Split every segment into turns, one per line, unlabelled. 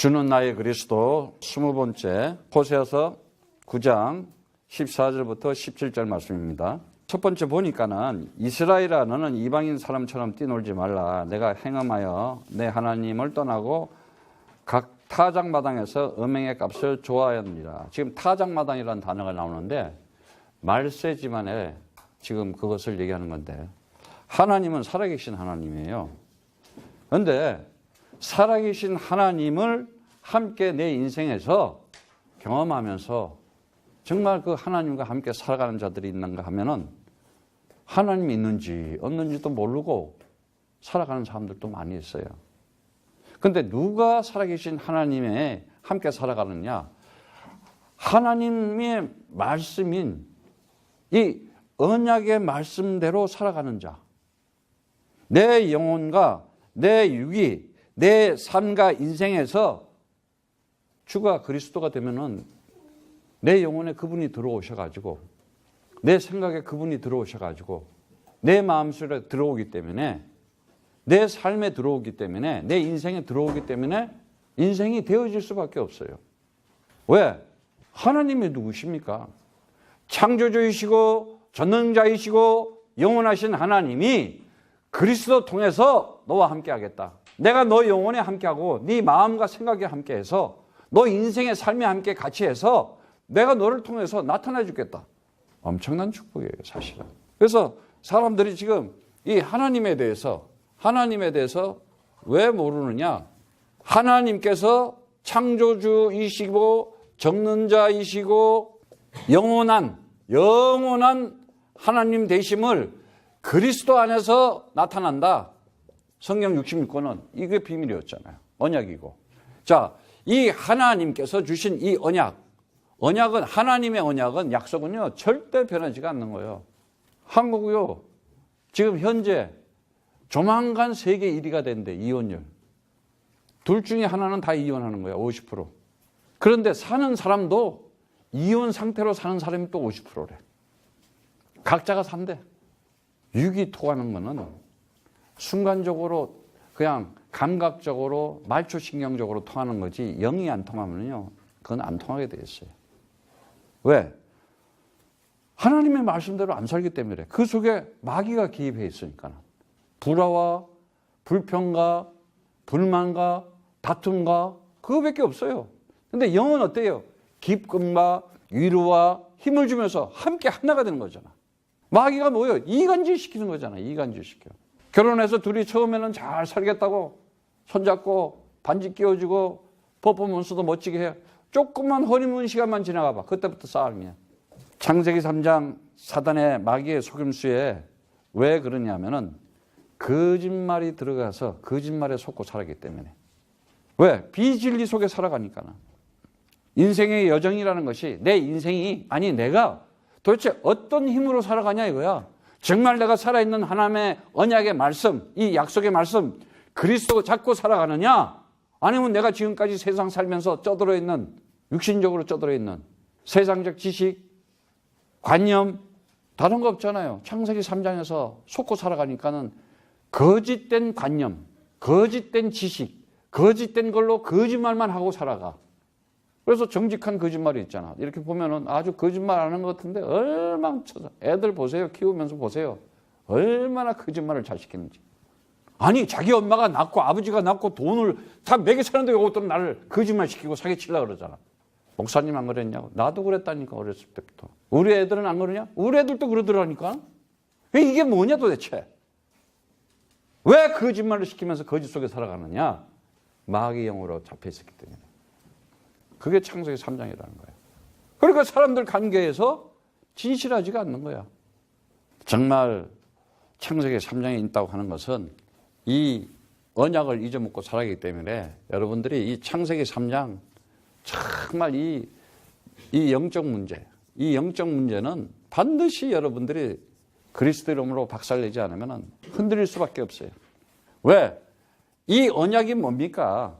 주는 나의 그리스도 20번째 호세아서 9장 14절부터 17절 말씀입니다. 첫 번째 보니까는 이스라엘아 너는 이방인 사람처럼 뛰놀지 말라. 내가 행함하여 내 하나님을 떠나고 각 타작마당에서 음행의 값을 좋아하였느니라. 지금 타작마당이라는 단어가 나오는데 말세지만에 지금 그것을 얘기하는 건데 하나님은 살아계신 하나님이에요. 그런데 살아계신 하나님을 함께 내 인생에서 경험하면서 정말 그 하나님과 함께 살아가는 자들이 있는가 하면은 하나님이 있는지 없는지도 모르고 살아가는 사람들도 많이 있어요. 그런데 누가 살아계신 하나님에 함께 살아가느냐? 하나님의 말씀인 이 언약의 말씀대로 살아가는 자. 내 영혼과 내 육이 내 삶과 인생에서 주가 그리스도가 되면은 내 영혼에 그분이 들어오셔가지고 내 생각에 그분이 들어오셔가지고 내 마음속에 들어오기 때문에 내 삶에 들어오기 때문에 내 인생에 들어오기 때문에 인생이 되어질 수밖에 없어요. 왜? 하나님이 누구십니까? 창조주이시고 전능자이시고 영원하신 하나님이 그리스도 통해서 너와 함께 하겠다. 내가 너 영혼에 함께하고 네 마음과 생각에 함께해서 너 인생의 삶에 함께 같이 해서 내가 너를 통해서 나타내 주겠다. 엄청난 축복이에요, 사실은. 그래서 사람들이 지금 이 하나님에 대해서 왜 모르느냐? 하나님께서 창조주이시고 정능자이시고 영원한 하나님 되심을 그리스도 안에서 나타난다. 성경 66권은 이게 비밀이었잖아요. 언약이고. 자, 이 하나님께서 주신 이 언약은 하나님의 언약은 약속은요 절대 변하지가 않는 거예요. 한국이요 지금 현재 조만간 세계 1위가 된대. 이혼율. 둘 중에 하나는 다 이혼하는 거예요. 50%. 그런데 사는 사람도 이혼 상태로 사는 사람이 또 50%래. 각자가 산대. 육이 토하는 거는 순간적으로 그냥 감각적으로 말초신경적으로 통하는 거지 영이 안 통하면요 그건 안 통하게 돼 있어요. 왜? 하나님의 말씀대로 안 살기 때문에 그 속에 마귀가 개입해 있으니까 불화와 불평과 불만과 다툼과 그거밖에 없어요. 근데 영은 어때요? 기쁨과 위로와 힘을 주면서 함께 하나가 되는 거잖아. 마귀가 뭐예요? 이간질 시키는 거잖아. 이간질 시켜. 결혼해서 둘이 처음에는 잘 살겠다고 손잡고 반지 끼워주고 퍼포먼스도 멋지게 해. 조금만 허니문 시간만 지나가 봐. 그때부터 싸움이야. 창세기 3장 사단의 마귀의 속임수에 왜 그러냐면은 거짓말이 들어가서 거짓말에 속고 살았기 때문에. 왜? 비진리 속에 살아가니까. 인생의 여정이라는 것이 내 인생이 아니 내가 도대체 어떤 힘으로 살아가냐 이거야. 정말 내가 살아있는 하나님의 언약의 말씀, 이 약속의 말씀 그리스도 잡고 살아가느냐 아니면 내가 지금까지 세상 살면서 쩌들어 있는 육신적으로 쩌들어 있는 세상적 지식, 관념 다른 거 없잖아요. 창세기 3장에서 속고 살아가니까는 거짓된 관념, 거짓된 지식, 거짓된 걸로 거짓말만 하고 살아가. 그래서 정직한 거짓말이 있잖아. 이렇게 보면은 아주 거짓말 안 하는 것 같은데 얼마나 쳐서 애들 보세요. 키우면서 보세요. 얼마나 거짓말을 잘 시키는지. 아니 자기 엄마가 낳고 아버지가 낳고 돈을 다 먹여 사는데 이것도 나를 거짓말 시키고 사기치려고 그러잖아. 목사님 안 그랬냐고. 나도 그랬다니까 어렸을 때부터. 우리 애들은 안 그러냐? 우리 애들도 그러더라니까. 이게 뭐냐 도대체. 왜 거짓말을 시키면서 거짓 속에 살아가느냐. 마귀의 영으로 잡혀 있었기 때문에. 그게 창세기 3장이라는 거예요. 그러니까 사람들 관계에서 진실하지가 않는 거야. 정말 창세기 3장에 있다고 하는 것은 이 언약을 잊어먹고 살아가기 때문에 여러분들이 이 창세기 3장 정말 이 영적 문제는 반드시 여러분들이 그리스도 이름으로 박살내지 않으면 흔들릴 수밖에 없어요. 왜? 이 언약이 뭡니까?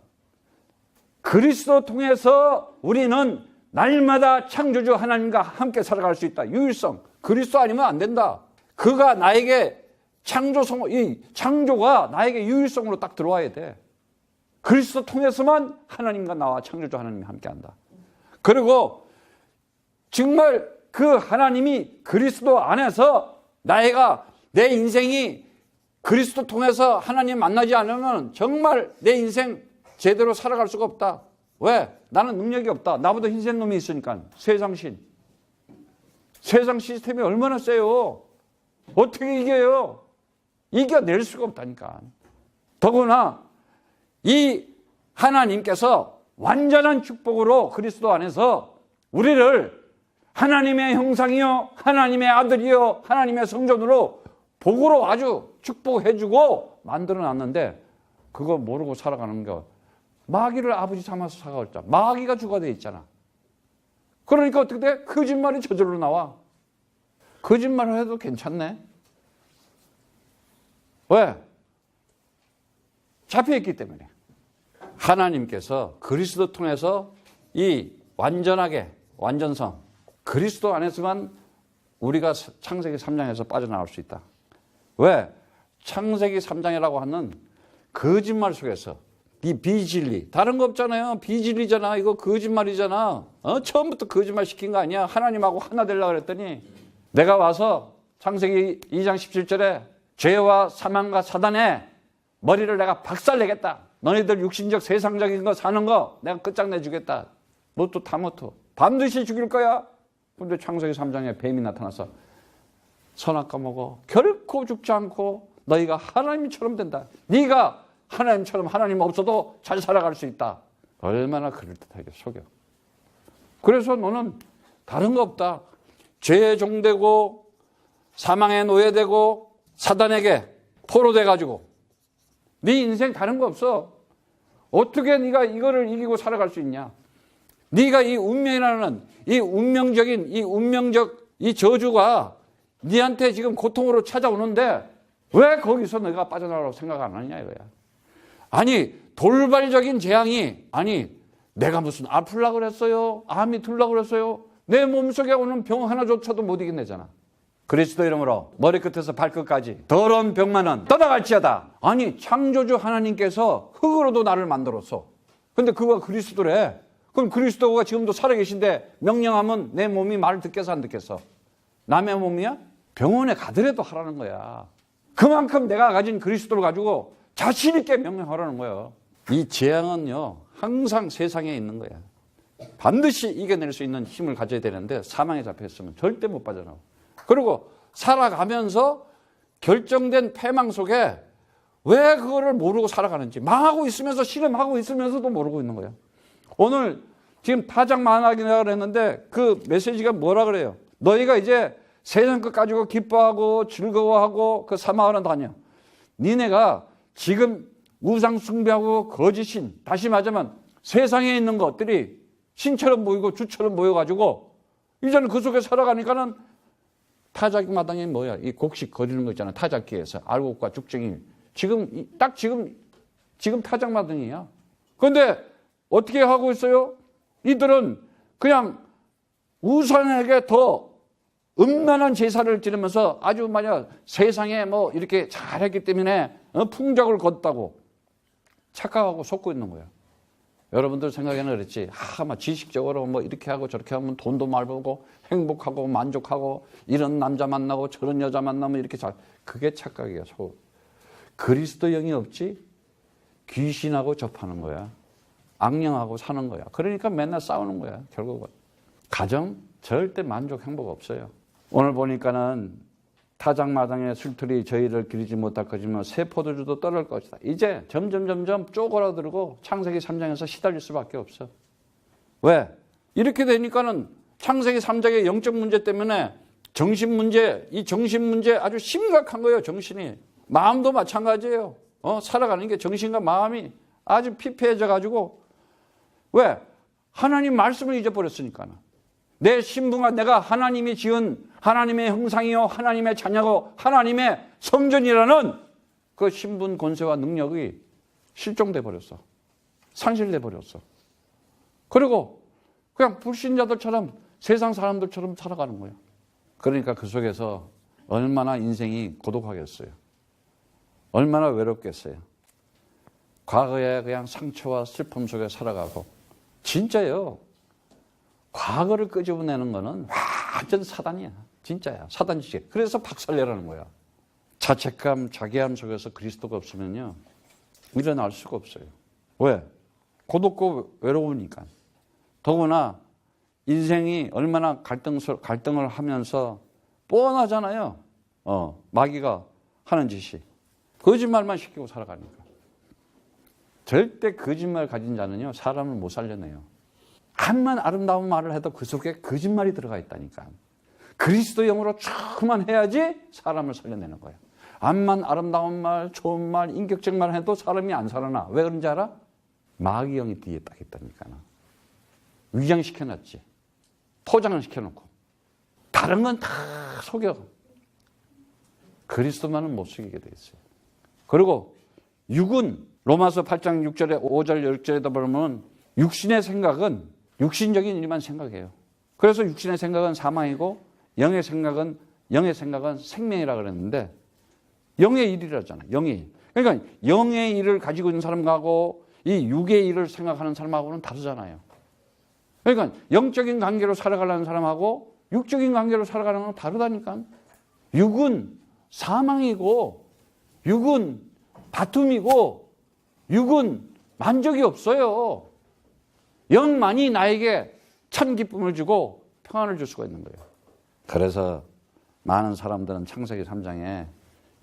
그리스도 통해서 우리는 날마다 창조주 하나님과 함께 살아갈 수 있다. 유일성. 그리스도 아니면 안 된다. 그가 나에게 창조가 나에게 유일성으로 딱 들어와야 돼. 그리스도 통해서만 하나님과 나와 창조주 하나님이 함께한다. 그리고 정말 그 하나님이 그리스도 안에서 내 인생이 그리스도 통해서 하나님 만나지 않으면 정말 내 인생 제대로 살아갈 수가 없다. 왜? 나는 능력이 없다. 나보다 흰센 놈이 있으니까. 세상신. 세상 시스템이 얼마나 세요. 어떻게 이겨요? 이겨낼 수가 없다니까. 더구나 이 하나님께서 완전한 축복으로 그리스도 안에서 우리를 하나님의 형상이요, 하나님의 아들이요, 하나님의 성전으로 복으로 아주 축복해주고 만들어놨는데 그거 모르고 살아가는 거. 마귀를 아버지 삼아서 살아갔자. 마귀가 주가 돼 있잖아. 그러니까 어떻게 돼? 거짓말이 저절로 나와. 거짓말을 해도 괜찮네. 왜? 잡혀있기 때문에. 하나님께서 그리스도 통해서 이 완전성, 그리스도 안에서만 우리가 창세기 3장에서 빠져나올 수 있다. 왜? 창세기 3장이라고 하는 거짓말 속에서 이 비진리, 다른 거 없잖아요. 비진리잖아. 이거 거짓말이잖아. 처음부터 거짓말 시킨 거 아니야. 하나님하고 하나 되려고 그랬더니 내가 와서 창세기 2장 17절에 죄와 사망과 사단의 머리를 내가 박살내겠다. 너희들 육신적 세상적인 거 사는 거 내가 끝장내주겠다. 뭣도 다 못해. 반드시 죽일 거야. 근데 창세기 3장에 뱀이 나타나서 선악과 먹어. 결코 죽지 않고 너희가 하나님처럼 된다. 네가 하나님처럼 하나님 없어도 잘 살아갈 수 있다. 얼마나 그럴듯하게 속여. 그래서 너는 다른 거 없다. 죄에 종되고 사망에 노예되고 사단에게 포로돼가지고 네 인생 다른 거 없어. 어떻게 네가 이거를 이기고 살아갈 수 있냐. 네가 이 운명이라는 이 운명적 이 저주가 네한테 지금 고통으로 찾아오는데 왜 거기서 내가 빠져나가려고 생각 안 하냐 이거야. 아니 돌발적인 재앙이 내가 무슨 아플라고 그랬어요? 암이 들라고 그랬어요? 내 몸속에 오는 병 하나조차도 못 이겨내잖아. 그리스도 이름으로 머리끝에서 발끝까지 더러운 병만은 떠나갈지어다. 아니 창조주 하나님께서 흙으로도 나를 만들었어. 근데 그거 그리스도래. 그럼 그리스도가 지금도 살아계신데 명령하면 내 몸이 말을 듣겠어 안 듣겠어? 남의 몸이야? 병원에 가더라도 하라는 거야. 그만큼 내가 가진 그리스도를 가지고 자신 있게 명령하라는 거예요. 이 재앙은요 항상 세상에 있는 거야. 반드시 이겨낼 수 있는 힘을 가져야 되는데 사망에 잡혀있으면 절대 못 빠져나와. 그리고 살아가면서 결정된 패망 속에 왜 그거를 모르고 살아가는지, 망하고 있으면서 실험하고 있으면서도 모르고 있는 거예요. 오늘 지금 타작만하기라 그랬는데 그 메시지가 뭐라 그래요? 너희가 이제 세상 것 가지고 기뻐하고 즐거워하고 그 사마하러 다녀. 니네가 지금 우상 숭배하고 거짓신, 다시 말하자면 세상에 있는 것들이 신처럼 보이고 주처럼 보여가지고 이제는 그 속에 살아가니까는 타작 마당이 뭐야? 이 곡식 거리는 거 있잖아. 타작기에서 알곡과 죽정이 지금 타작 마당이야. 그런데 어떻게 하고 있어요? 이들은 그냥 우상에게 더 음란한 제사를 지르면서 아주 만약 세상에 뭐 이렇게 잘했기 때문에 풍작을 걷다고 착각하고 속고 있는 거예요. 여러분들 생각에는 그렇지. 막 지식적으로 뭐 이렇게 하고 저렇게 하면 돈도 많이 벌고 행복하고 만족하고 이런 남자 만나고 저런 여자 만나면 이렇게 그게 착각이에요. 그리스도 영이 없지 귀신하고 접하는 거야. 악령하고 사는 거야. 그러니까 맨날 싸우는 거야. 결국은. 가정 절대 만족 행복 없어요. 오늘 보니까는 타작마당의 술틀이 저희를 기르지 못할 것이며 새 포도주도 떨을 것이다. 이제 점점 쪼그라들고 창세기 3장에서 시달릴 수밖에 없어. 왜? 이렇게 되니까는 창세기 3장의 영적 문제 때문에 정신 문제 아주 심각한 거예요. 정신이. 마음도 마찬가지예요. 살아가는 게 정신과 마음이 아주 피폐해져 가지고 왜? 하나님 말씀을 잊어버렸으니까. 내 신분과 내가 하나님이 지은 하나님의 형상이요 하나님의 자녀고 하나님의 성전이라는 그 신분 권세와 능력이 실종돼 버렸어. 상실돼 버렸어. 그리고 그냥 불신자들처럼 세상 사람들처럼 살아가는 거예요. 그러니까 그 속에서 얼마나 인생이 고독하겠어요. 얼마나 외롭겠어요. 과거의 그냥 상처와 슬픔 속에 살아가고. 진짜요. 과거를 끄집어내는 거는 완전 사단이야. 진짜야. 사단 짓이야. 그래서 박살내라는 거야. 자책감, 자괴함 속에서 그리스도가 없으면요, 일어날 수가 없어요. 왜? 고독고 외로우니까. 더구나 인생이 얼마나 갈등을 하면서 뻔하잖아요. 마귀가 하는 짓이. 거짓말만 시키고 살아가니까. 절대 거짓말 가진 자는요, 사람을 못 살려내요. 암만 아름다운 말을 해도 그 속에 거짓말이 들어가 있다니까. 그리스도 영으로 충만 해야지 사람을 살려내는 거예요. 암만 아름다운 말, 좋은 말, 인격적 말 해도 사람이 안 살아나. 왜 그런지 알아? 마귀 영이 뒤에 딱 있다니까. 위장시켜놨지. 포장을 시켜놓고. 다른 건 다 속여. 그리스도만은 못 속이게 돼 있어요. 그리고 육은 로마서 8장 6절에 5절 10절에다 보면 육신의 생각은 육신적인 일만 생각해요. 그래서 육신의 생각은 사망이고 영의 생각은 생명이라 그랬는데 영의 일이라잖아. 영의 일. 그러니까 영의 일을 가지고 있는 사람하고 이 육의 일을 생각하는 사람하고는 다르잖아요. 그러니까 영적인 관계로 살아가려는 사람하고 육적인 관계로 살아가는 건 다르다니까. 육은 사망이고 육은 다툼이고 육은 만족이 없어요. 영만이 나에게 참 기쁨을 주고 평안을 줄 수가 있는 거예요. 그래서 많은 사람들은 창세기 3장에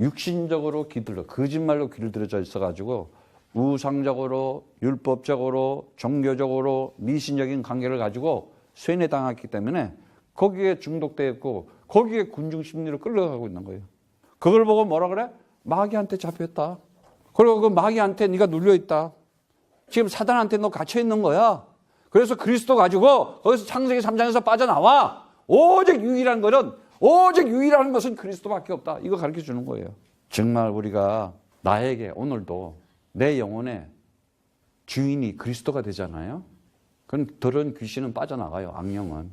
육신적으로 거짓말로 길들여져 있어가지고 우상적으로, 율법적으로, 종교적으로, 미신적인 관계를 가지고 쇠뇌당했기 때문에 거기에 중독되어 있고 거기에 군중심리로 끌려가고 있는 거예요. 그걸 보고 뭐라 그래? 마귀한테 잡혔다. 그리고 그 마귀한테 네가 눌려있다. 지금 사단한테 너 갇혀있는 거야. 그래서 그리스도 가지고 거기서 창세기 3장에서 빠져나와. 오직 유일한 것은 그리스도밖에 없다. 이거 가르쳐 주는 거예요. 정말 우리가 나에게 오늘도 내 영혼의 주인이 그리스도가 되잖아요. 그럼 더러운 귀신은 빠져나가요. 악령은.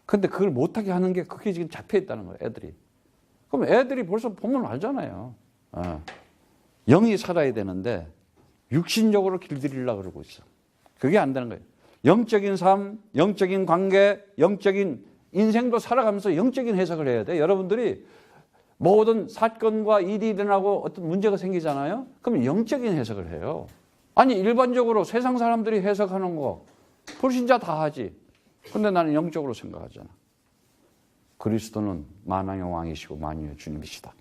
근데 그걸 못하게 하는 게 그게 지금 잡혀있다는 거예요. 애들이. 그럼 애들이 벌써 보면 알잖아요. 영이 살아야 되는데 육신적으로 길들이려고 그러고 있어. 그게 안 되는 거예요. 영적인 삶, 영적인 관계, 영적인 인생도 살아가면서 영적인 해석을 해야 돼. 여러분들이 모든 사건과 일이 일어나고 어떤 문제가 생기잖아요. 그럼 영적인 해석을 해요. 아니 일반적으로 세상 사람들이 해석하는 거 불신자 다 하지. 근데 나는 영적으로 생각하잖아. 그리스도는 만왕의 왕이시고 만유의 주님이시다.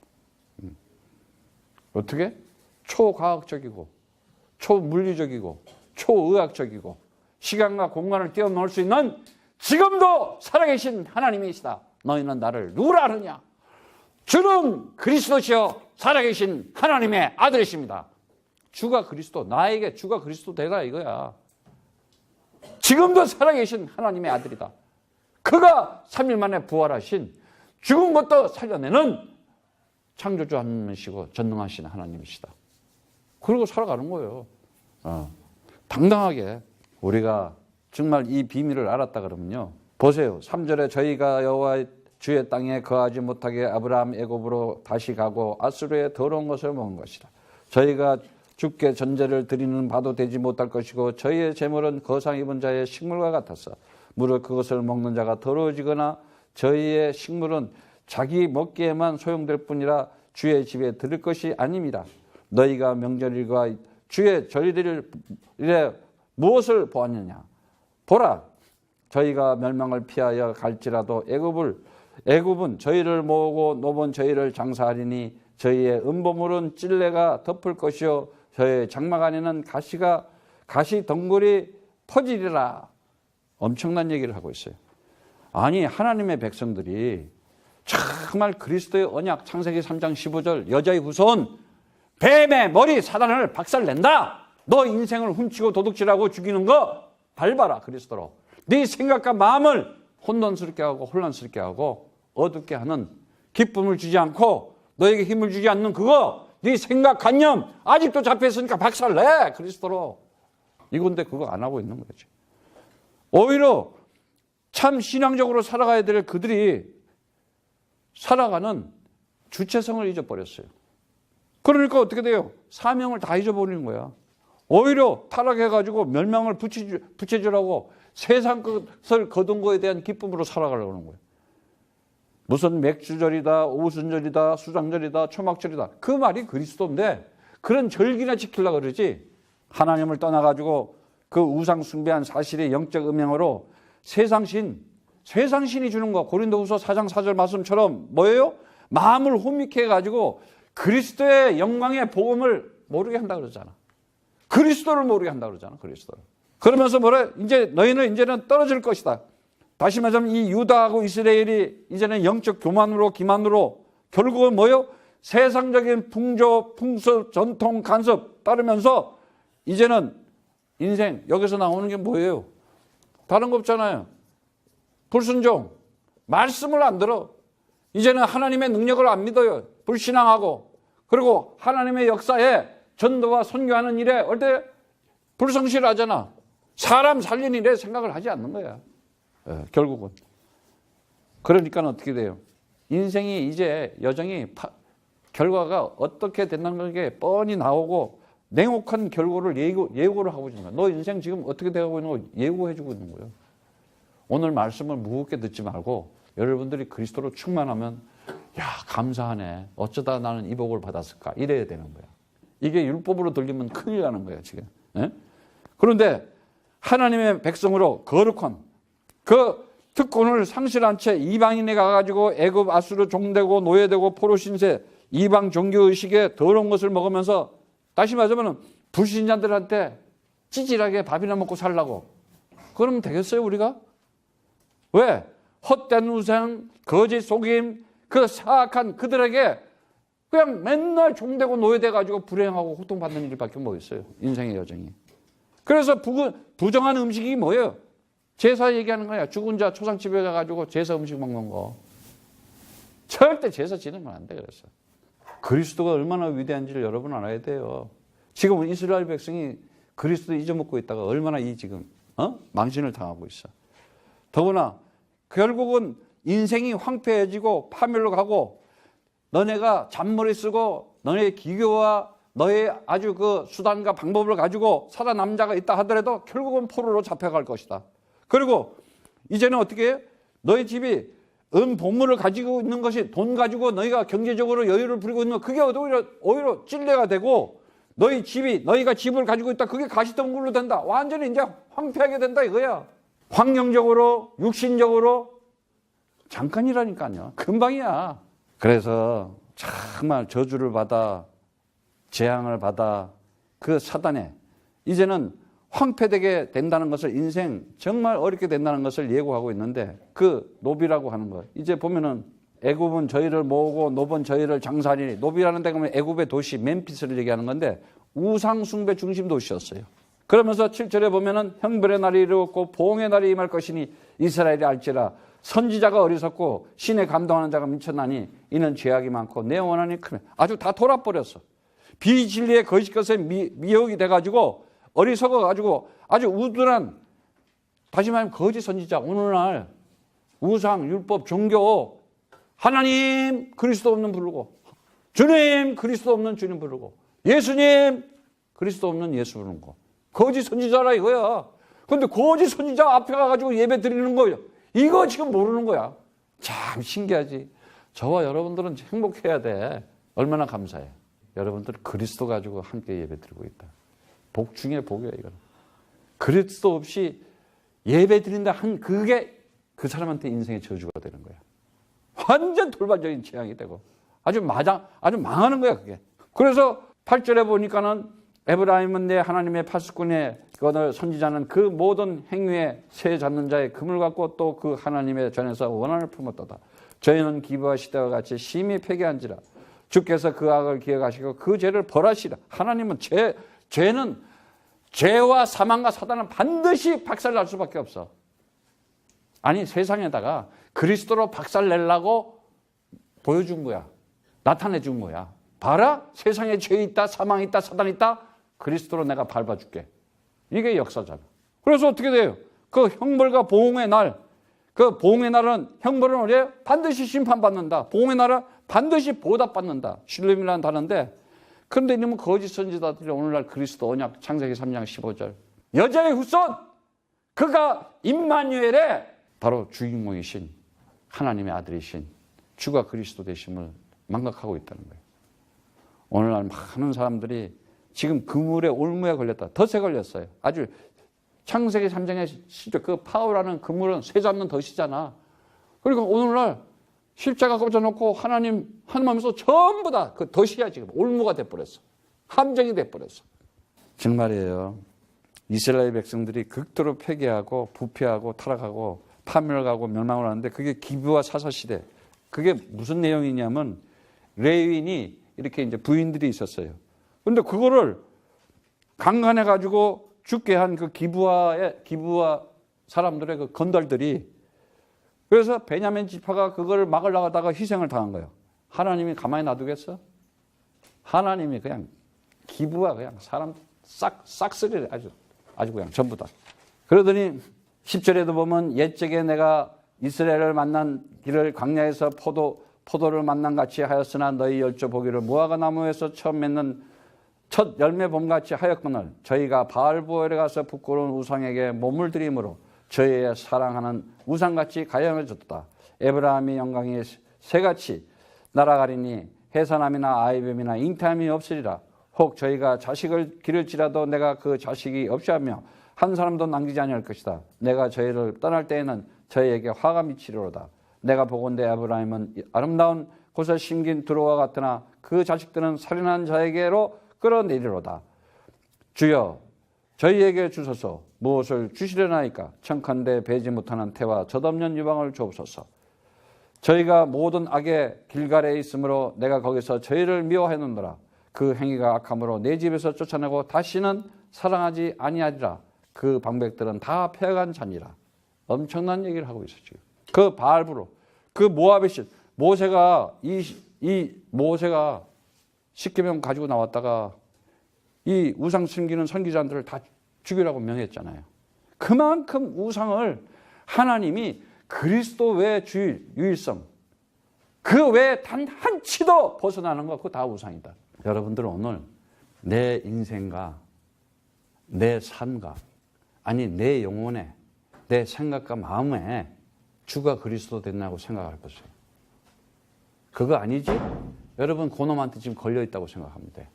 어떻게? 초과학적이고 초물리적이고 초의학적이고 시간과 공간을 뛰어넘을 수 있는 지금도 살아계신 하나님이시다. 너희는 나를 누구라 하느냐? 주는 그리스도시여 살아계신 하나님의 아들이십니다. 주가 그리스도, 나에게 주가 그리스도 되라 이거야. 지금도 살아계신 하나님의 아들이다. 그가 3일 만에 부활하신 죽은 것도 살려내는 창조주 하나님이시고 전능하신 하나님이시다. 그리고 살아가는 거예요. 당당하게 우리가 정말 이 비밀을 알았다 그러면요. 보세요. 3절에 저희가 여호와의 주의 땅에 거하지 못하게 아브라함 애굽으로 다시 가고 아수르의 더러운 것을 먹은 것이다. 저희가 주께 전제를 드리는 바도 되지 못할 것이고 저희의 제물은 거상 입은 자의 식물과 같았어. 무릇 그것을 먹는 자가 더러워지거나 저희의 식물은 자기 먹기에만 소용될 뿐이라 주의 집에 들을 것이 아닙니다. 너희가 명절일과 주의 절일에 무엇을 보았느냐? 보라, 저희가 멸망을 피하여 갈지라도 애굽은 저희를 모으고 노본 저희를 장사하리니 저희의 음보물은 찔레가 덮을 것이요 저희의 장막 안에는 가시 덩굴이 퍼지리라. 엄청난 얘기를 하고 있어요. 아니 하나님의 백성들이 정말 그리스도의 언약 창세기 3장 15절 여자의 후손 뱀의 머리 사단을 박살낸다. 너 인생을 훔치고 도둑질하고 죽이는 거 밟아라. 그리스도로 네 생각과 마음을 혼돈스럽게 하고 혼란스럽게 하고 어둡게 하는 기쁨을 주지 않고 너에게 힘을 주지 않는 그거 네 생각관념 아직도 잡혀있으니까 박살내. 그리스도로. 이건데 그거 안 하고 있는 거지. 오히려 참 신앙적으로 살아가야 될 그들이 살아가는 주체성을 잊어버렸어요. 그러니까 어떻게 돼요? 사명을 다 잊어버리는 거야. 오히려 타락해가지고 멸망을 붙여주라고 세상 것을 거둔 거에 대한 기쁨으로 살아가려고 하는 거예요. 무슨 맥주절이다, 오순절이다, 수장절이다, 초막절이다. 그 말이 그리스도인데 그런 절기나 지키려고 그러지. 하나님을 떠나가지고 그 우상 숭배한 사실의 영적 음행으로 세상신이 주는 거. 고린도후서 4장 4절 말씀처럼 뭐예요? 마음을 혼미케 해가지고 그리스도의 영광의 복음을 모르게 한다 그러잖아. 그리스도를 모르게 한다 그러잖아. 그리스도를. 그러면서 뭐래? 너희는 이제는 떨어질 것이다. 다시 말하자면 이 유다하고 이스라엘이 이제는 영적 교만으로 기만으로 결국은 뭐요? 세상적인 풍조, 풍습, 전통, 간섭 따르면서 이제는 인생 여기서 나오는 게 뭐예요? 다른 거 없잖아요. 불순종, 말씀을 안 들어. 이제는 하나님의 능력을 안 믿어요. 불신앙하고. 그리고 하나님의 역사에 전도와 선교하는 일에 어때? 불성실하잖아. 사람 살리는 일에 생각을 하지 않는 거야. 결국은. 그러니까 어떻게 돼요? 인생이 이제 여정이 결과가 어떻게 된다는 게 뻔히 나오고 냉혹한 결과를 예고를 하고 있는 거야. 너 인생 지금 어떻게 되고 있는 거 예고해 주고 있는 거예요. 오늘 말씀을 무겁게 듣지 말고 여러분들이 그리스도로 충만하면 야 감사하네. 어쩌다 나는 이 복을 받았을까. 이래야 되는 거야. 이게 율법으로 들리면 큰일 나는 거야 지금. 예? 그런데 하나님의 백성으로 거룩한 그 특권을 상실한 채 이방인에 가가지고 애굽 아수르 종되고 노예되고 포로 신세 이방 종교의식에 더러운 것을 먹으면서 다시 말하자면 불신자들한테 찌질하게 밥이나 먹고 살라고 그러면 되겠어요 우리가? 왜? 헛된 우상, 거짓 속임, 그 사악한 그들에게 그냥 맨날 종되고 노예돼가지고 불행하고 고통받는 일밖에 뭐 있어요. 인생의 여정이. 그래서 부정한 음식이 뭐예요? 제사 얘기하는 거야. 죽은 자 초상집에 가가지고 제사 음식 먹는 거. 절대 제사 지내면 안 돼. 그래서 그리스도가 얼마나 위대한지를 여러분 알아야 돼요. 지금 이스라엘 백성이 그리스도 잊어먹고 있다가 얼마나 지금 망신을 당하고 있어. 더구나 결국은 인생이 황폐해지고 파멸로 가고 너네가 잔머리 쓰고 너네의 기교와 너의 아주 그 수단과 방법을 가지고 살아남은 자가 있다 하더라도 결국은 포로로 잡혀갈 것이다. 그리고 이제는 어떻게 해요? 너희 집이 보물을 가지고 있는 것이 돈 가지고 너희가 경제적으로 여유를 부리고 있는 것 그게 오히려 찔레가 되고 너희가 집을 가지고 있다 그게 가시덤불로 된다. 완전히 이제 황폐하게 된다 이거야. 환경적으로 육신적으로 잠깐이라니까요. 금방이야. 그래서 정말 저주를 받아 재앙을 받아 그 사단에 이제는 황폐되게 된다는 것을 인생 정말 어렵게 된다는 것을 예고하고 있는데 그 노비라고 하는 거 이제 보면은 애굽은 저희를 모으고 노본 저희를 장사하니 노비라는 데가 애굽의 도시 멤피스를 얘기하는 건데 우상 숭배 중심 도시였어요. 그러면서 7절에 보면은 형벌의 날이 이르렀고 보응의 날이 임할 것이니 이스라엘이 알지라 선지자가 어리석고 신에 감동하는 자가 미쳤나니 이는 죄악이 많고 내 원한이 크면 아주 다 돌아버렸어. 비진리의 거짓 것에 미혹이 돼가지고 어리석어가지고 아주 우둔한 다시 말하면 거짓 선지자 오늘날 우상, 율법, 종교 하나님 그리스도 없는 부르고 주님 그리스도 없는 주님 부르고 예수님 그리스도 없는 예수 부르는 거 거짓 선지자라 이거야. 그런데 거짓 선지자 앞에 가가지고 예배 드리는 거예요. 이거 지금 모르는 거야. 참 신기하지. 저와 여러분들은 행복해야 돼. 얼마나 감사해. 여러분들 그리스도 가지고 함께 예배 드리고 있다. 복 중에 복이야 이거는. 그리스도 없이 예배 드린다 한 그게 그 사람한테 인생의 저주가 되는 거야. 완전 돌발적인 재앙이 되고 아주 망하는 거야 그게. 그래서 8절에 보니까는 에브라임은 내 하나님의 파수꾼의 그것을 선지자는 그 모든 행위에 새 잡는 자의 금을 갖고 또 그 하나님의 전에서 원한을 품었도다. 저희는 기브와 시대와 같이 심히 패배한지라 주께서 그 악을 기억하시고 그 죄를 벌하시라. 하나님은 죄는 죄와 사망과 사단은 반드시 박살날 수밖에 없어. 아니 세상에다가 그리스도로 박살내려고 보여준 거야. 나타내 준 거야. 봐라 세상에 죄 있다 사망 있다 사단 있다 그리스도로 내가 밟아줄게. 이게 역사잖아. 그래서 어떻게 돼요? 그 형벌과 보응의 날, 그 보응의 날은 형벌은 반드시 심판받는다. 보응의 날은 반드시 보답받는다. 슐림이라는 단어인데 그런데 이놈은 거짓 선지자들이 오늘날 그리스도 언약 창세기 3장 15절 여자의 후손 그가 임마누엘의 바로 주인공이신 하나님의 아들이신 주가 그리스도 되심을 망각하고 있다는 거예요. 오늘날 많은 사람들이 지금 그물에 올무에 걸렸다. 덫에 걸렸어요. 아주 창세기 3장의 시절 그 파워라는 그물은 쇠 잡는 덫이잖아. 그러니까 오늘날 십자가 꽂아놓고 하나님 하면서 전부 다 그 덫이야 지금 올무가 돼버렸어. 함정이 돼버렸어. 정말이에요. 이스라엘 백성들이 극도로 폐괴하고 부패하고 타락하고 파멸을 가고 멸망을 하는데 그게 기브와 사사 시대. 그게 무슨 내용이냐면 레위인이 이렇게 이제 부인들이 있었어요. 근데 그거를 강간해 가지고 죽게 한 그 기브와 사람들의 그 건달들이 그래서 베냐민 지파가 그걸 막으려고 하다가 희생을 당한 거예요. 하나님이 가만히 놔두겠어? 하나님이 그냥 기브와 그냥 사람 싹쓸이를 아주 그냥 전부 다. 그러더니 10절에도 보면 옛적에 내가 이스라엘을 만난 길을 광야에서 포도를 만난 같이 하였으나 너희 열조 보기를 무화과 나무에서 처음 맺는 첫 열매 봄같이 하였거늘 저희가 바알보엘에 가서 부끄러운 우상에게 몸을 들임으로 저희의 사랑하는 우상같이 가양해졌다. 에브라함의 영광이 새같이 날아가리니 해산함이나 아이뱀이나 잉태함이 없으리라. 혹 저희가 자식을 기를지라도 내가 그 자식이 없이 하며 한 사람도 남기지 아니할 것이다. 내가 저희를 떠날 때에는 저희에게 화가 미치리로다. 내가 보건대 아브라함은 아름다운 곳에 심긴 두루와 같으나 그 자식들은 살인한 자에게로 끌어내리로다. 주여 저희에게 주소서. 무엇을 주시려나이까? 청컨대 배지 못하는 태와 젖없는 유방을 주옵소서. 저희가 모든 악의 길갈에 있으므로 내가 거기서 저희를 미워해 놓노라. 그 행위가 악함으로 내 집에서 쫓아내고 다시는 사랑하지 아니하리라. 그 방백들은 다 패간 자니라. 엄청난 얘기를 하고 있어 지금. 그 바알부로 그 모압의 신 모세가 모세가 십계명 가지고 나왔다가 이 우상 숨기는 선지자들을 다 죽이라고 명했잖아요. 그만큼 우상을 하나님이 그리스도 외의 유일성 그 외에 단 한 치도 벗어나는 거 그거 다 우상이다. 여러분들은 오늘 내 인생과 내 삶과 아니 내 영혼에 내 생각과 마음에 주가 그리스도 됐나고 생각할 것이에요. 그거 아니지? 여러분 그놈한테 지금 걸려있다고 생각하면 돼.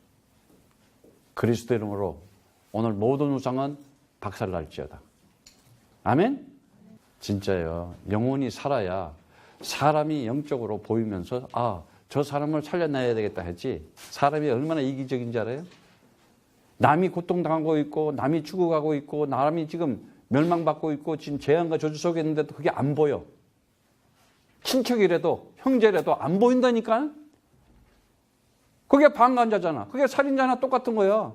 그리스도 이름으로 오늘 모든 우상은 박살날지어다. 아멘? 진짜요. 영혼이 살아야 사람이 영적으로 보이면서 저 사람을 살려내야 되겠다 했지. 사람이 얼마나 이기적인지 알아요? 남이 고통당하고 있고 남이 죽어가고 있고 남이 지금 멸망받고 있고 지금 재앙과 저주 속에 있는데도 그게 안 보여. 친척이라도 형제라도 안 보인다니까. 그게 방관자잖아. 그게 살인자나 똑같은 거야.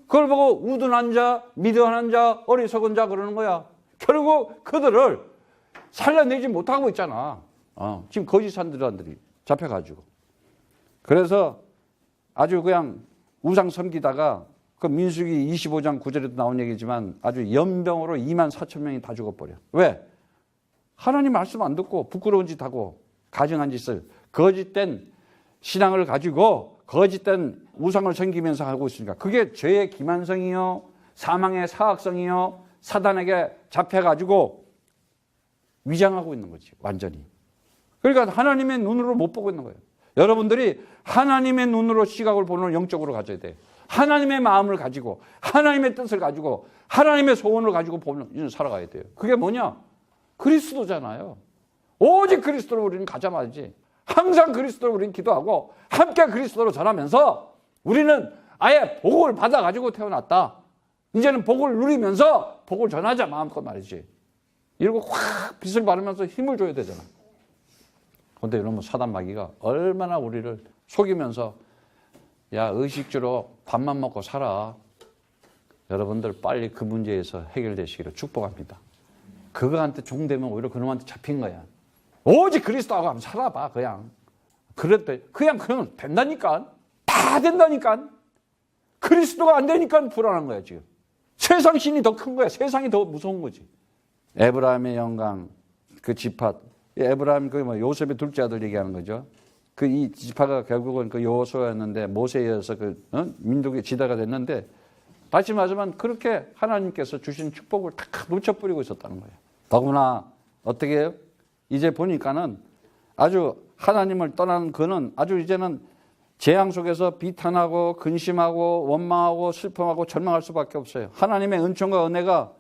그걸 보고 우둔한 자, 미련한 자, 어리석은 자 그러는 거야. 결국 그들을 살려내지 못하고 있잖아. 지금 거짓 선지자들이 잡혀가지고. 그래서 아주 그냥 우상 섬기다가 그 민수기 25장 9절에도 나온 얘기지만 아주 연병으로 24,000명이 다 죽어버려. 왜? 하나님 말씀 안 듣고 부끄러운 짓 하고 가증한 짓을 거짓된 신앙을 가지고 거짓된 우상을 섬기면서 하고 있으니까 그게 죄의 기만성이요 사망의 사악성이요 사단에게 잡혀가지고 위장하고 있는 거지 완전히. 그러니까 하나님의 눈으로 못 보고 있는 거예요. 여러분들이 하나님의 눈으로 시각을 보는 영적으로 가져야 돼. 하나님의 마음을 가지고 하나님의 뜻을 가지고 하나님의 소원을 가지고 보는 살아가야 돼요. 그게 뭐냐? 그리스도잖아요. 오직 그리스도로 우리는 가자마지 항상 그리스도로 우리는 기도하고 함께 그리스도로 전하면서 우리는 아예 복을 받아가지고 태어났다. 이제는 복을 누리면서 복을 전하자 마음껏 말이지. 이러고 확 빛을 바르면서 힘을 줘야 되잖아. 그런데 이러면 사단 마귀가 얼마나 우리를 속이면서 야 의식주로 밥만 먹고 살아. 여러분들 빨리 그 문제에서 해결되시기를 축복합니다. 그거한테 종되면 오히려 그놈한테 잡힌 거야. 오직 그리스도하고 한번 살아봐 그냥. 그랬대. 그냥 된다니까. 다 된다니까. 그리스도가 안 되니까 불안한 거야 지금. 세상 신이 더 큰 거야. 세상이 더 무서운 거지. 에브라임의 영광 그 지파. 에브라임 그 요셉의 둘째 아들 얘기하는 거죠. 그 이 지파가 결국은 그 여호수아였는데 모세에 의해서 그 민족의 지도가 됐는데 다시 말하자면 그렇게 하나님께서 주신 축복을 다 묻혀뿌리고 있었다는 거예요. 더구나 어떻게 해요? 이제 보니까는 아주 하나님을 떠나는 그는 아주 이제는 재앙 속에서 비탄하고 근심하고 원망하고 슬픔하고 절망할 수밖에 없어요. 하나님의 은총과 은혜가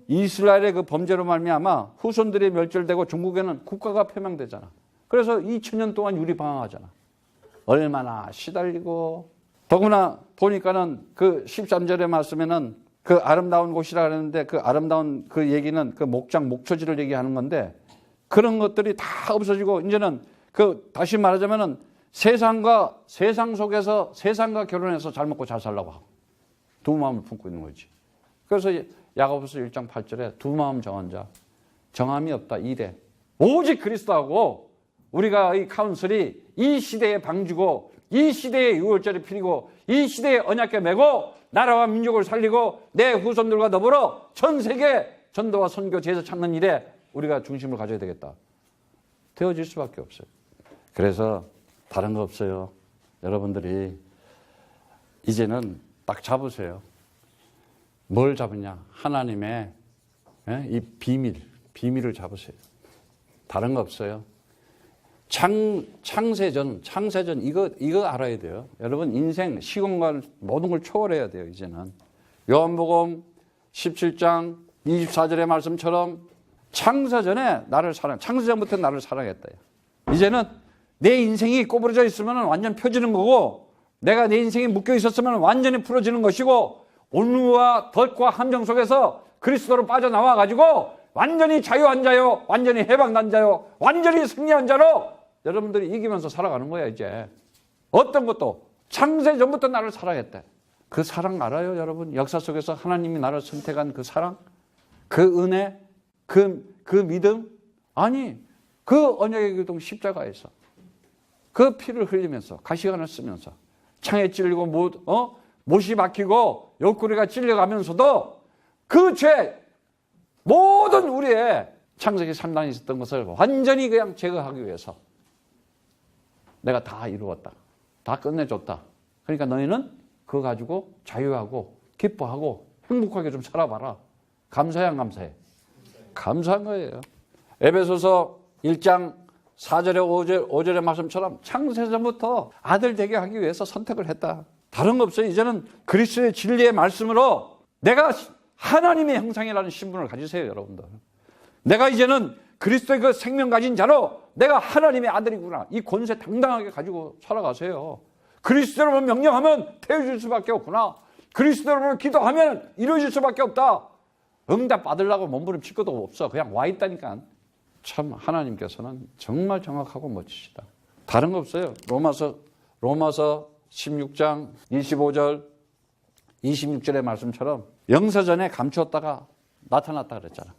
이스라엘의 그 범죄로 말미암아 후손들이 멸절되고 중국에는 국가가 폐명되잖아. 그래서 2000년 동안 유리방황하잖아. 얼마나 시달리고 더구나 보니까는 그 13절의 말씀에는 그 아름다운 곳이라 그랬는데 그 아름다운 그 얘기는 그 목장 목초지를 얘기하는 건데 그런 것들이 다 없어지고 이제는 그 다시 말하자면은 세상 속에서 세상과 결혼해서 잘 먹고 잘 살라고 하고 두 마음을 품고 있는 거지. 그래서 야고보서 1장 8절에 두 마음 정한 자 정함이 없다 이래. 오직 그리스도하고 우리가 이 카운슬이 이 시대의 방주고 이 시대의 유월절이 필이고 이 시대의 언약궤 메고 나라와 민족을 살리고 내 후손들과 더불어 전 세계 전도와 선교 제사 찾는 일에 우리가 중심을 가져야 되겠다. 되어질 수밖에 없어요. 그래서 다른 거 없어요. 여러분들이 이제는 딱 잡으세요. 뭘 잡으냐? 하나님의 이 비밀을 잡으세요. 다른 거 없어요. 창세전 이거 알아야 돼요. 여러분 인생 시공간 모든 걸 초월해야 돼요. 이제는 요한복음 17장 24절의 말씀처럼 창세전에 나를 창세전부터 나를 사랑했다. 이제는 내 인생이 꼬부러져 있으면 완전 펴지는 거고 내가 내 인생이 묶여 있었으면 완전히 풀어지는 것이고 온유와 덫과 함정 속에서 그리스도로 빠져나와 가지고 완전히 자유한 자요, 완전히 해방난 자요, 완전히 승리한 자로 여러분들이 이기면서 살아가는 거야. 이제 어떤 것도 창세 전부터 나를 사랑했대. 그 사랑 알아요, 여러분? 역사 속에서 하나님이 나를 선택한 그 사랑, 그 은혜, 그 믿음, 아니 그 언약의 교동 십자가에서 그 피를 흘리면서 가시관을 쓰면서 창에 찔리고 못이 박히고 옆구리가 찔려가면서도 그 죄 모든 우리의 창세기 3단에 있었던 것을 완전히 그냥 제거하기 위해서 내가 다 이루었다. 다 끝내줬다. 그러니까 너희는 그거 가지고 자유하고 기뻐하고 행복하게 좀 살아봐라. 감사해 안 감사해? 감사한 거예요. 에베소서 1장 4절에 5절의 말씀처럼 창세전부터 아들 되게 하기 위해서 선택을 했다. 다른 거 없어요. 이제는 그리스도의 진리의 말씀으로 내가 하나님의 형상이라는 신분을 가지세요, 여러분들. 내가 이제는 그리스도의 그 생명 가진 자로 내가 하나님의 아들이구나. 이 권세 당당하게 가지고 살아가세요. 그리스도를 명령하면 되어질 수밖에 없구나. 그리스도를 기도하면 이루어질 수밖에 없다. 응답 받으려고 몸부림칠 것도 없어. 그냥 와 있다니까. 참 하나님께서는 정말 정확하고 멋지시다. 다른 거 없어요. 로마서 16장 25절 26절의 말씀처럼 영세전에 감추었다가 나타났다 그랬잖아.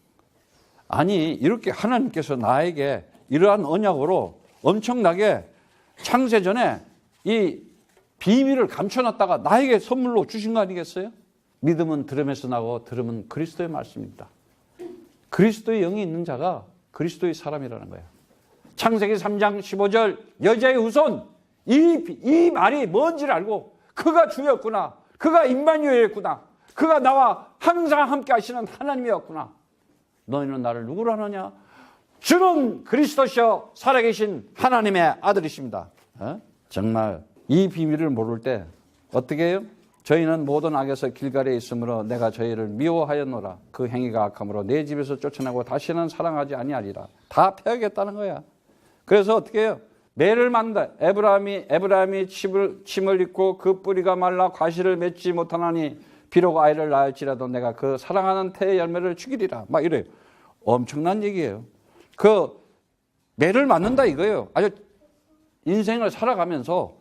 아니 이렇게 하나님께서 나에게 이러한 언약으로 엄청나게 창세전에 이 비밀을 감춰놨다가 나에게 선물로 주신 거 아니겠어요? 믿음은 들음에서 나고 들음은 그리스도의 말씀입니다. 그리스도의 영이 있는 자가 그리스도의 사람이라는 거예요. 창세기 3장 15절 여자의 후손 이 말이 뭔지를 알고 그가 주였구나. 그가 임마누엘이었구나. 그가 나와 항상 함께 하시는 하나님이었구나. 너희는 나를 누구로 하느냐? 주는 그리스도시여 살아계신 하나님의 아들이십니다. 정말 이 비밀을 모를 때 어떻게 해요? 저희는 모든 악에서 길갈에 있으므로 내가 저희를 미워하였노라. 그 행위가 악함으로 내 집에서 쫓아내고 다시는 사랑하지 아니하리라. 다 패하겠다는 거야. 그래서 어떻게 해요? 매를 만다. 에브라임이 침을 입고 그 뿌리가 말라 과실을 맺지 못하나니 비록 아이를 낳을지라도 내가 그 사랑하는 태의 열매를 죽이리라. 막 이래요. 엄청난 얘기예요. 그 매를 맞는다 이거예요. 아주 인생을 살아가면서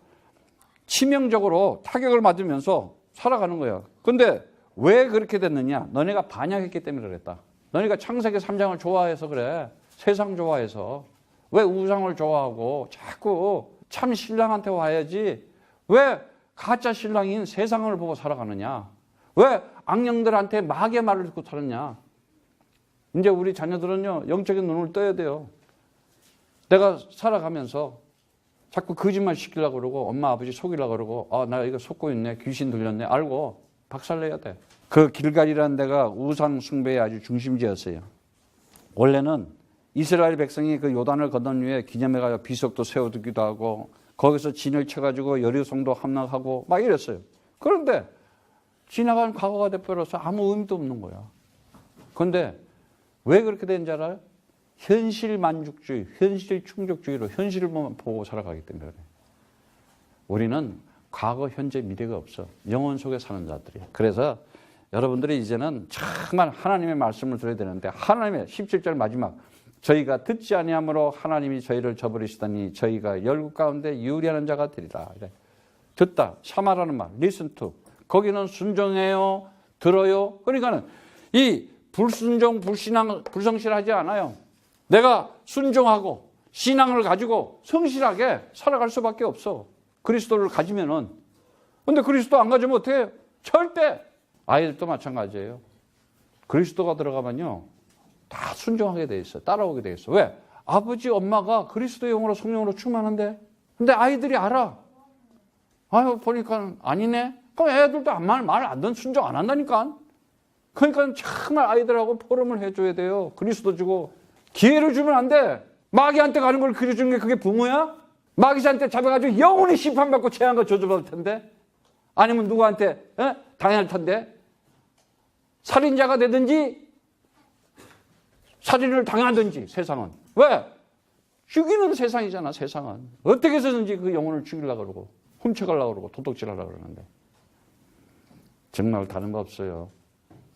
치명적으로 타격을 맞으면서 살아가는 거야. 근데 왜 그렇게 됐느냐? 너네가 반역했기 때문에 그랬다. 너네가 창세기 3장을 좋아해서 그래. 세상 좋아해서. 왜 우상을 좋아하고 자꾸 참 신랑한테 와야지. 왜 가짜 신랑인 세상을 보고 살아가느냐? 왜 악령들한테 마귀의 말을 듣고 살았냐? 이제 우리 자녀들은요 영적인 눈을 떠야 돼요. 내가 살아가면서 자꾸 거짓말 시키려고 그러고 엄마 아버지 속이려고 그러고 나 이거 속고 있네. 귀신 들렸네. 알고 박살내야 돼. 그 길갈이라는 데가 우상 숭배의 아주 중심지였어요. 원래는 이스라엘 백성이 그 요단을 건넌 후에 기념해가 비석도 세워두기도 하고 거기서 진을 쳐가지고 여리고성도 함락하고 막 이랬어요. 그런데 지나간 과거가 돼버려서 아무 의미도 없는 거야. 그런데 왜 그렇게 되는지 알아요? 현실 만족주의, 현실 충족주의로 현실만 보고 살아가기 때문에 그래. 우리는 과거, 현재, 미래가 없어. 영혼 속에 사는 자들이야. 그래서 여러분들이 이제는 정말 하나님의 말씀을 들어야 되는데 하나님의 17절 마지막 저희가 듣지 아니함으로 하나님이 저희를 저버리시더니 저희가 열국 가운데 유리하는 자가 되리라. 듣다, 샤마라는 말, listen to. 거기는 순종해요, 들어요. 그러니까는 이 불순종, 불신앙, 불성실하지 않아요. 내가 순종하고 신앙을 가지고 성실하게 살아갈 수밖에 없어. 그리스도를 가지면은. 근데 그리스도 안 가지면 어떻게 해요? 절대. 아이들도 마찬가지예요. 그리스도가 들어가면요. 다 순종하게 돼 있어. 따라오게 돼 있어. 왜? 아버지, 엄마가 그리스도의 영으로 성령으로 충만한데. 근데 아이들이 알아. 보니까 아니네. 그럼 애들도 말 안 듣는 순종 안 한다니까. 그러니까 정말 아이들하고 포럼을 해줘야 돼요. 그리스도 주고. 기회를 주면 안 돼. 마귀한테 가는 걸 그려주는 게 그게 부모야? 마귀한테 잡아가지고 영원히 심판받고 재앙과 저주받을 텐데? 아니면 누구한테 당할 텐데? 살인자가 되든지 살인을 당하든지 세상은. 왜? 죽이는 세상이잖아, 세상은. 어떻게 해서든지 그 영혼을 죽이려고 그러고 훔쳐가려고 그러고 도둑질하려고 그러는데. 정말 다른 거 없어요.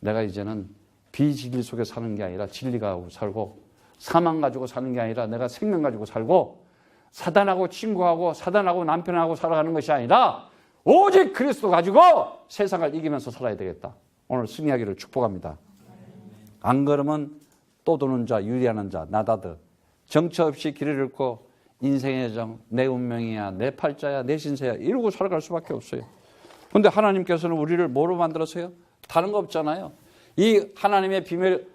내가 이제는 비진리 속에 사는 게 아니라 진리가 하고 살고 사망 가지고 사는 게 아니라 내가 생명 가지고 살고 사단하고 친구하고 사단하고 남편하고 살아가는 것이 아니라 오직 그리스도 가지고 세상을 이기면서 살아야 되겠다. 오늘 승리하기를 축복합니다. 안 그러면 또 도는 자, 유리하는 자, 나다드. 정처 없이 길을 잃고 인생의 정, 내 운명이야, 내 팔자야, 내 신세야 이러고 살아갈 수밖에 없어요. 그런데 하나님께서는 우리를 뭐로 만들었어요? 다른 거 없잖아요. 이 하나님의 비밀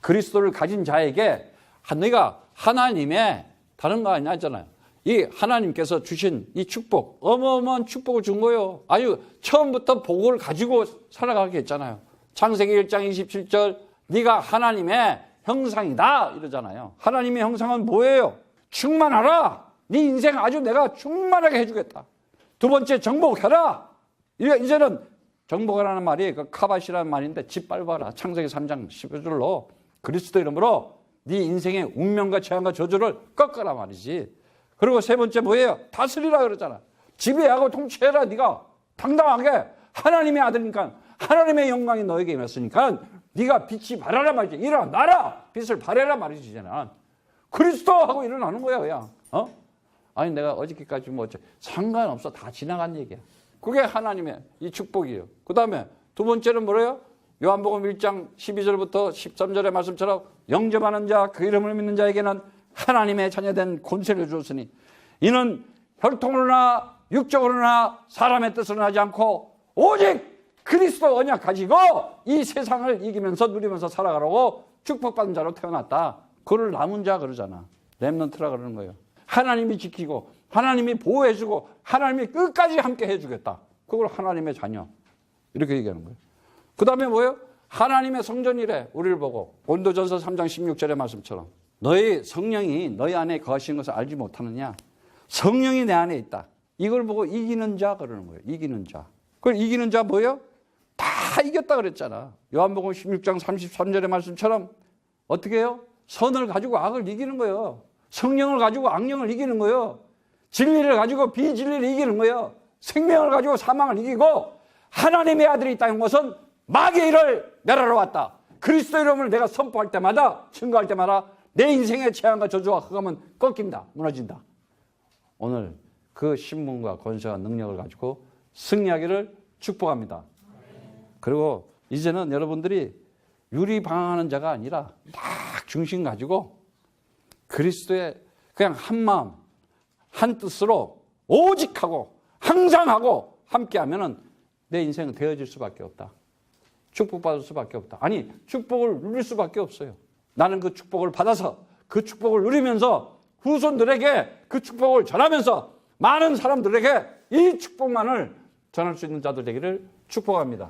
그리스도를 가진 자에게 너희가 하나님의 다른 거 아니냐 했잖아요. 이 하나님께서 주신 이 축복, 어마어마한 축복을 준 거예요. 아주 처음부터 복을 가지고 살아가게 했잖아요. 창세기 1장 27절 네가 하나님의 형상이다 이러잖아요. 하나님의 형상은 뭐예요? 충만하라. 네 인생 아주 내가 충만하게 해주겠다. 두 번째 정복해라. 이제는 정복하라는 말이 그 카바시라는 말인데 짓밟아라. 창세기 3장 15절로 그리스도 이름으로 네 인생의 운명과 재앙과 저주를 꺾어라 말이지. 그리고 세 번째 뭐예요? 다스리라 그러잖아. 지배하고 통치해라. 네가 당당하게 하나님의 아들이니까 하나님의 영광이 너에게 임했으니까 네가 빛이 발하라 말이지. 일어나라. 빛을 발해라 말이지. 이제는 그리스도 하고 일어나는 거야 그냥. 아니 내가 어저께까지 뭐 상관없어. 다 지나간 얘기야. 그게 하나님의 이 축복이에요. 그 다음에 두 번째는 뭐래요? 요한복음 1장 12절부터 13절의 말씀처럼 영접하는 자, 그 이름을 믿는 자에게는 하나님의 자녀된 권세를 주었으니 이는 혈통으로나 육적으로나 사람의 뜻으로 하지 않고 오직 그리스도 언약 가지고 이 세상을 이기면서 누리면서 살아가라고 축복받은 자로 태어났다. 그를 남은 자 그러잖아. 렘넌트라 그러는 거예요. 하나님이 지키고 하나님이 보호해주고 하나님이 끝까지 함께 해주겠다. 그걸 하나님의 자녀 이렇게 얘기하는 거예요. 그 다음에 뭐예요? 하나님의 성전이래. 우리를 보고 고린도전서 3장 16절의 말씀처럼 너희 성령이 너희 안에 거하시는 것을 알지 못하느냐. 성령이 내 안에 있다. 이걸 보고 이기는 자 그러는 거예요. 이기는 자. 그걸 이기는 자 뭐예요? 다 이겼다 그랬잖아. 요한복음 16장 33절의 말씀처럼 어떻게 해요? 선을 가지고 악을 이기는 거예요. 성령을 가지고 악령을 이기는 거예요. 진리를 가지고 비진리를 이기는 거예요. 생명을 가지고 사망을 이기고 하나님의 아들이 있다는 것은 마귀의 일을 멸하러 왔다. 그리스도 이름을 내가 선포할 때마다 증거할 때마다 내 인생의 재앙과 저주와 흑암은 꺾인다. 무너진다. 오늘 그 신문과 권세와 능력을 가지고 승리하기를 축복합니다. 그리고 이제는 여러분들이 유리방황하는 자가 아니라 딱 중심 가지고 그리스도의 그냥 한 마음 한 뜻으로 오직 하고 항상 하고 함께 하면은 내 인생은 되어질 수밖에 없다. 축복받을 수밖에 없다. 아니 축복을 누릴 수밖에 없어요. 나는 그 축복을 받아서 그 축복을 누리면서 후손들에게 그 축복을 전하면서 많은 사람들에게 이 축복만을 전할 수 있는 자들 되기를 축복합니다.